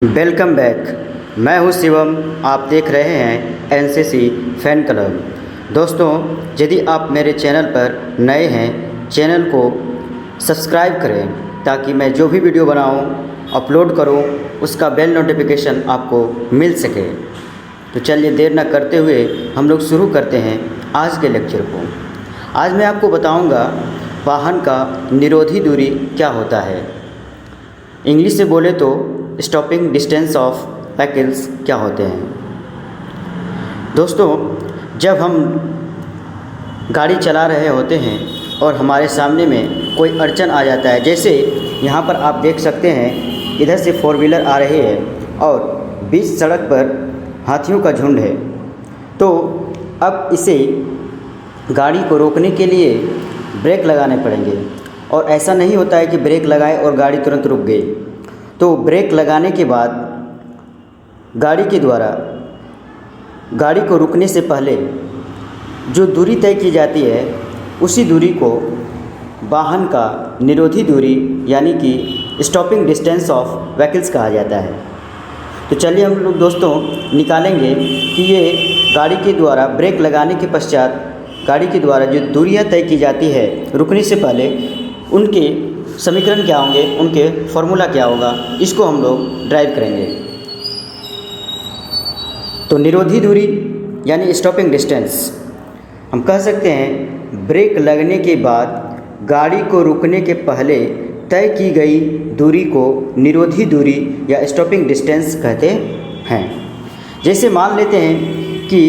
Welcome back. मैं हूं शिवम। आप देख रहे हैं एनसीसी फैन क्लब। दोस्तों, यदि आप मेरे चैनल पर नए हैं, चैनल को सब्सक्राइब करें ताकि मैं जो भी वीडियो बनाऊं, अपलोड करूं, उसका बेल नोटिफिकेशन आपको मिल सके। तो चलिए देर न करते हुए हम लोग शुरू करते हैं आज के लेक्चर को। आज मैं आपको बताऊंगा वाहन का निरोधी दूरी क्या होता है। इंग्लिश से बोले तो स्टॉपिंग डिस्टेंस ऑफ व्हीकल्स क्या होते हैं। दोस्तों, जब हम गाड़ी चला रहे होते हैं और हमारे सामने में कोई अड़चन आ जाता है, जैसे यहाँ पर आप देख सकते हैं इधर से 4 व्हीलर आ रही है और बीच सड़क पर हाथियों का झुंड है, तो अब इसे गाड़ी को रोकने के लिए ब्रेक लगाने पड़ेंगे। और ऐसा नहीं होता है कि ब्रेक लगाए और गाड़ी तुरंत रुक गई। तो ब्रेक लगाने के बाद गाड़ी के द्वारा गाड़ी को रुकने से पहले जो दूरी तय की जाती है, उसी दूरी को वाहन का निरोधी दूरी यानी कि स्टॉपिंग डिस्टेंस ऑफ व्हीकल्स कहा जाता है। तो चलिए हम लोग दोस्तों निकालेंगे कि ये गाड़ी के द्वारा ब्रेक लगाने के पश्चात गाड़ी के द्वारा जो दूरियां तय की जाती है रुकने से पहले, उनके समीकरण क्या होंगे, उनके फॉर्मूला क्या होगा, इसको हम लोग ड्राइव करेंगे। तो निरोधी दूरी यानी स्टॉपिंग डिस्टेंस, हम कह सकते हैं ब्रेक लगने के बाद गाड़ी को रुकने के पहले तय की गई दूरी को निरोधी दूरी या स्टॉपिंग डिस्टेंस कहते हैं। जैसे मान लेते हैं कि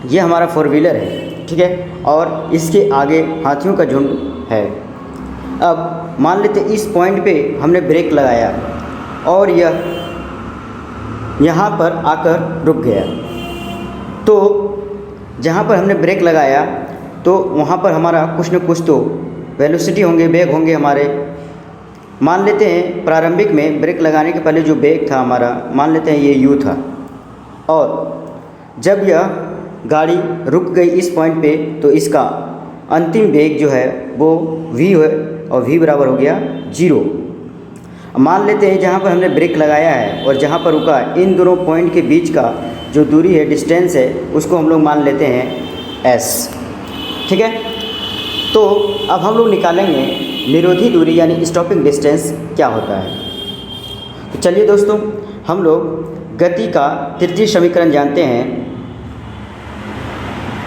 ये हमारा 4 व्हीलर है, ठीक है, और इसके आगे हाथियों का झुंड है। अब मान लेते इस पॉइंट पे हमने ब्रेक लगाया और यह यहाँ पर आकर रुक गया। तो जहाँ पर हमने ब्रेक लगाया तो वहाँ पर हमारा कुछ न कुछ तो वेलोसिटी होंगे, वेग होंगे हमारे। मान लेते हैं प्रारंभिक में ब्रेक लगाने के पहले जो वेग था हमारा, मान लेते हैं ये u था, और जब यह गाड़ी रुक गई इस पॉइंट पे तो इसका अंतिम वेग जो है वो v है और v बराबर हो गया 0। मान लेते हैं जहाँ पर हमने ब्रेक लगाया है और जहाँ पर रुका, इन दोनों पॉइंट के बीच का जो दूरी है, डिस्टेंस है, उसको हम लोग मान लेते हैं s, ठीक है। तो अब हम लोग निकालेंगे निरोधी दूरी यानी स्टॉपिंग डिस्टेंस क्या होता है। तो चलिए दोस्तों, हम लोग गति का तृतीय समीकरण जानते हैं,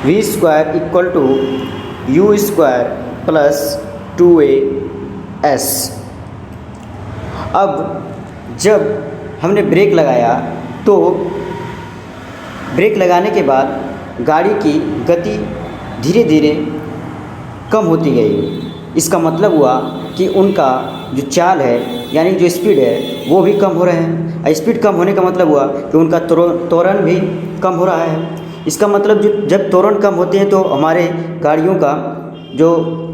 v² = u² + 2as। अब जब हमने ब्रेक लगाया तो ब्रेक लगाने के बाद गाड़ी की गति धीरे धीरे कम होती गई। इसका मतलब हुआ कि उनका जो चाल है यानी जो स्पीड है वो भी कम हो रहे हैं। स्पीड कम होने का मतलब हुआ कि उनका त्वरण भी कम हो रहा है। इसका मतलब जब त्वरण कम होते हैं तो हमारे गाड़ियों का जो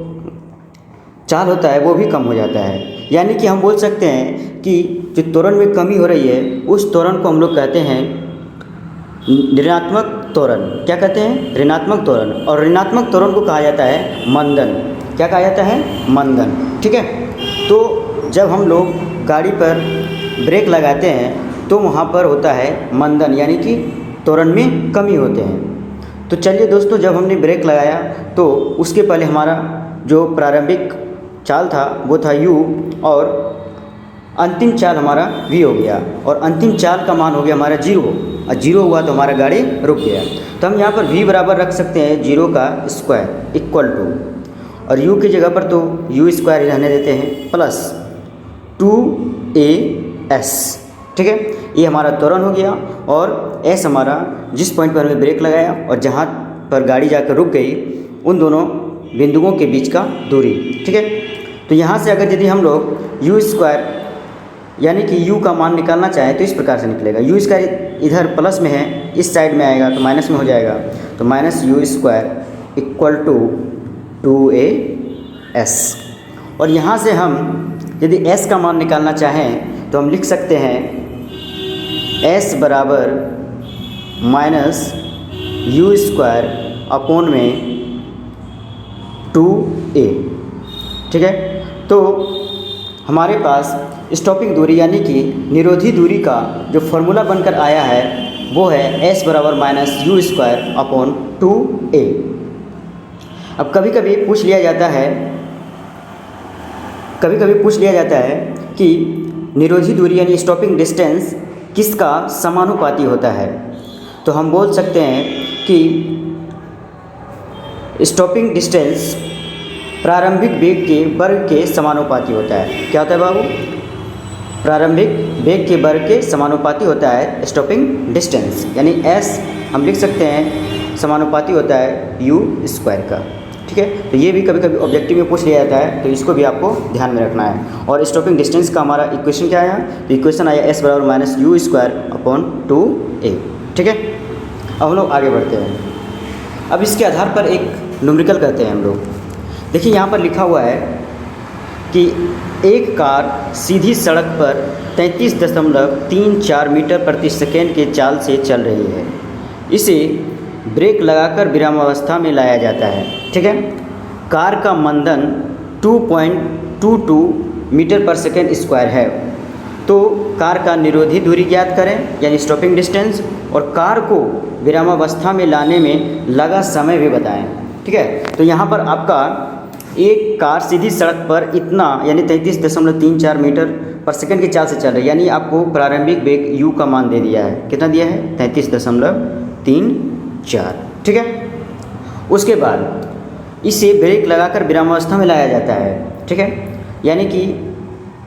चाल होता है वो भी कम हो जाता है। यानी कि हम बोल सकते हैं कि जो त्वरण में कमी हो रही है उस त्वरण को हम लोग कहते हैं ऋणात्मक त्वरण। क्या कहते हैं? ऋणात्मक त्वरण। और ऋणात्मक त्वरण को कहा जाता है मंदन। क्या कहा जाता है? मंदन, ठीक है। तो जब हम लोग गाड़ी पर ब्रेक लगाते हैं तो वहाँ पर होता है मंदन, यानी कि त्वरण में कमी होते हैं। तो चलिए दोस्तों, जब हमने ब्रेक लगाया तो उसके पहले हमारा जो प्रारंभिक चाल था वो था u और अंतिम चाल हमारा v हो गया, और अंतिम चाल का मान हो गया हमारा 0, और 0 हुआ तो हमारा गाड़ी रुक गया। तो हम यहाँ पर v बराबर रख सकते हैं 0 का स्क्वायर इक्वल टू, और u की जगह पर तो u² रहने देते हैं, प्लस 2as, ठीक है। ये हमारा त्वरण हो गया, और s हमारा जिस पॉइंट पर हमने ब्रेक लगाया और जहाँ पर गाड़ी जाकर रुक गई, उन दोनों बिंदुओं के बीच का दूरी, ठीक है। तो यहाँ से अगर यदि हम लोग u² यानी कि u का मान निकालना चाहें तो इस प्रकार से निकलेगा। u² इधर प्लस में है, इस साइड में आएगा तो माइनस में हो जाएगा, तो -u² इक्वल टू 2as। और यहाँ से हम यदि s का मान निकालना चाहें तो हम लिख सकते हैं s बराबर -u² अपॉन में 2a, ठीक है। तो हमारे पास स्टॉपिंग दूरी यानी कि निरोधी दूरी का जो फॉर्मूला बनकर आया है वो है s बराबर minus you square upon 2a। अब कभी कभी पूछ लिया जाता है कि निरोधी दूरी यानी स्टॉपिंग डिस्टेंस किसका समानुपाती होता है। तो हम बोल सकते हैं कि स्टॉपिंग डिस्टेंस प्रारंभिक वेग के वर्ग के समानुपाती होता है। क्या होता है बाबू? प्रारंभिक वेग के वर्ग के समानुपाती होता है स्टॉपिंग डिस्टेंस, यानी s हम लिख सकते हैं समानुपाती होता है u स्क्वायर का। ठीक है, तो ये भी कभी कभी ऑब्जेक्टिव में पूछ लिया जाता है, तो इसको भी आपको ध्यान में रखना है। और स्टॉपिंग डिस्टेंस का हमारा इक्वेशन क्या आया? तो इक्वेशन आया s बराबर minus you square upon 2a। ठीक है, अब हम लोग आगे बढ़ते हैं। अब इसके आधार पर एक न्यूमेरिकल करते हैं हम लोग। देखिए यहाँ पर लिखा हुआ है कि एक कार सीधी सड़क पर 33.34 मीटर प्रति सेकेंड के चाल से चल रही है। इसे ब्रेक लगाकर विरामावस्था में लाया जाता है। ठीक है, कार का मंदन 2.22 मीटर पर सेकेंड स्क्वायर है। तो कार का निरोधी दूरी ज्ञात करें यानी स्टॉपिंग डिस्टेंस, और कार को विरामावस्था में लाने में लगा समय भी बताएं। ठीक है, तो यहाँ पर आपका एक कार सीधी सड़क पर इतना यानी 33.34 मीटर पर सेकंड की चाल से चल रही है, यानी आपको प्रारंभिक वेग u का मान दे दिया है। कितना दिया है? 33.34। ठीक है, उसके बाद इसे ब्रेक लगाकर विरामावस्था में लाया जाता है। ठीक है, यानी कि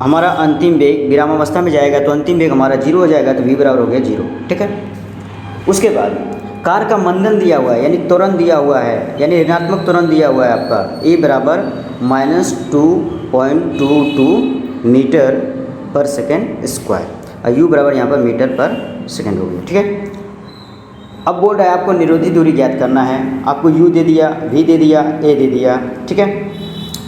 हमारा अंतिम वेग विरामावस्था में जाएगा तो अंतिम वेग हमारा 0 हो जाएगा, तो v बराबर हो गया 0। ठीक है, उसके बाद कार का मंदन दिया हुआ है यानी त्वरण दिया हुआ है, यानी ऋणात्मक त्वरण दिया हुआ है आपका a बराबर माइनस 2.22 मीटर पर सेकेंड स्क्वायर, और u बराबर यहाँ पर मीटर पर सेकेंड हो गया। ठीक है, अब बोल रहा है आपको निरोधी दूरी ज्ञात करना है। आपको u दे दिया, v दे दिया, a दे दिया। ठीक है,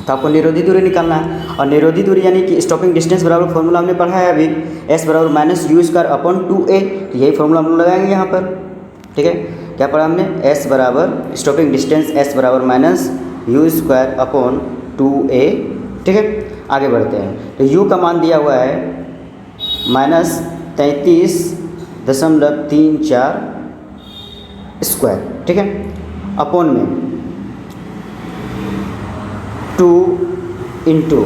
तो आपको निरोधी दूरी निकालना है, और निरोधी दूरी यानी कि स्टॉपिंग डिस्टेंस बराबर फॉर्मूला हमने पढ़ा है अभी, s बराबर minus you square upon 2a। तो यही फॉर्मूला हम लोग लगाएंगे यहाँ पर। ठीक है, क्या पढ़ा हमने? s बराबर स्टॉपिंग डिस्टेंस s बराबर minus you square upon 2a। ठीक है, आगे बढ़ते हैं। तो u का मान दिया हुआ है माइनस 33.34 स्क्वायर। ठीक है, अपॉन में 2 इंटू,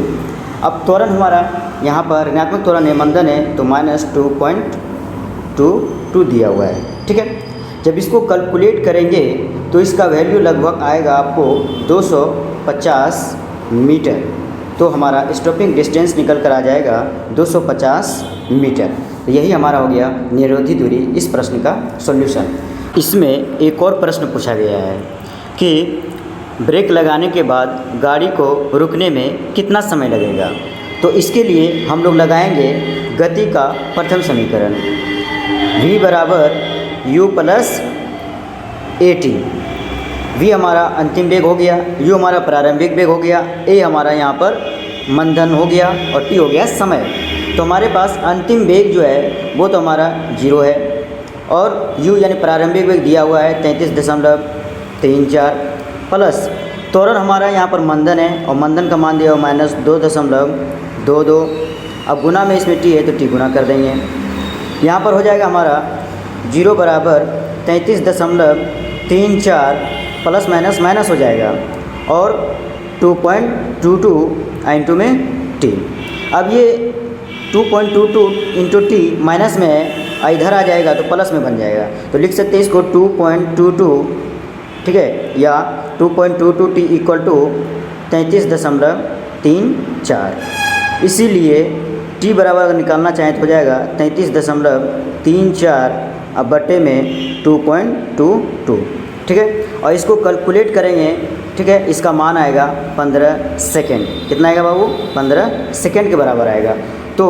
अब त्वरण हमारा यहाँ पर ऋणात्मक त्वरण है, मंदन है, तो माइनस 2.22 दिया हुआ है। ठीक है, जब इसको कैलकुलेट करेंगे तो इसका वैल्यू लगभग आएगा आपको 250 मीटर। तो हमारा स्टॉपिंग डिस्टेंस निकल कर आ जाएगा 250 मीटर। तो यही हमारा हो गया निरोधी दूरी, इस प्रश्न का सॉल्यूशन। इसमें एक और प्रश्न पूछा गया है कि ब्रेक लगाने के बाद गाड़ी को रुकने में कितना समय लगेगा। तो इसके लिए हम लोग लगाएंगे गति का प्रथम समीकरण, v बराबर u प्लस at। v हमारा अंतिम वेग हो गया, u हमारा प्रारंभिक वेग हो गया, a हमारा यहाँ पर मंदन हो गया, और t हो गया समय। तो हमारे पास अंतिम वेग जो है वो तो हमारा 0 है, और u यानी प्रारंभिक वेग दिया हुआ है 33.34 प्लस त्वरण हमारा यहाँ पर मंदन है, और मंदन का मान दिया हुआ माइनस 2.22। अब गुना में इसमें t है तो t गुना कर देंगे। यहाँ पर हो जाएगा हमारा 0 बराबर 33.34 प्लस माइनस माइनस हो जाएगा, और 2.22 इंटू में t। अब ये 2.22 इंटू टी माइनस में है, इधर आ जाएगा तो प्लस में बन जाएगा। तो लिख सकते हैं इसको 2.22, ठीक है, या 2.22 टी इक्वल टू 33.34। इसीलिए टी बराबर अगर निकालना चाहें तो हो जाएगा 33.34 अब बटे में 2.22। ठीक है, और इसको कैलकुलेट करेंगे। ठीक है, इसका मान आएगा 15 सेकेंड। कितना आएगा बाबू? 15 सेकेंड के बराबर आएगा। तो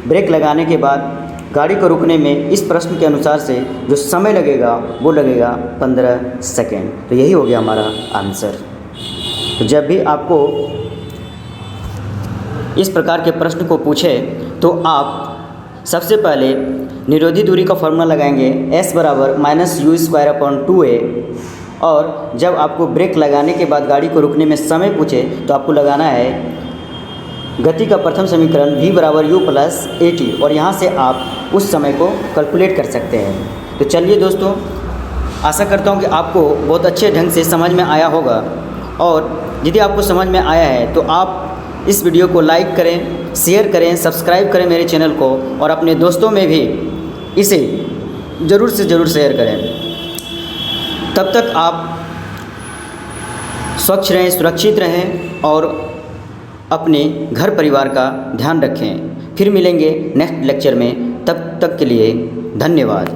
ब्रेक लगाने के बाद गाड़ी को रुकने में इस प्रश्न के अनुसार से जो समय लगेगा वो लगेगा 15 सेकेंड। तो यही हो गया हमारा आंसर। तो जब भी आपको इस प्रकार के प्रश्न को पूछे तो आप सबसे पहले निरोधी दूरी का फॉर्मूला लगाएंगे, s बराबर minus you square upon 2a। और जब आपको ब्रेक लगाने के बाद गाड़ी को रुकने में समय पूछे तो आपको लगाना है गति का प्रथम समीकरण v बराबर u प्लस at, और यहाँ से आप उस समय को कैलकुलेट कर सकते हैं। तो चलिए दोस्तों, आशा करता हूँ कि आपको बहुत अच्छे ढंग से समझ में आया होगा, और यदि आपको समझ में आया है तो आप इस वीडियो को लाइक करें, शेयर करें, सब्सक्राइब करें मेरे चैनल को, और अपने दोस्तों में भी इसे ज़रूर से ज़रूर शेयर करें। तब तक आप स्वच्छ रहें, सुरक्षित रहें और अपने घर परिवार का ध्यान रखें। फिर मिलेंगे नेक्स्ट लेक्चर में, तब तक के लिए धन्यवाद।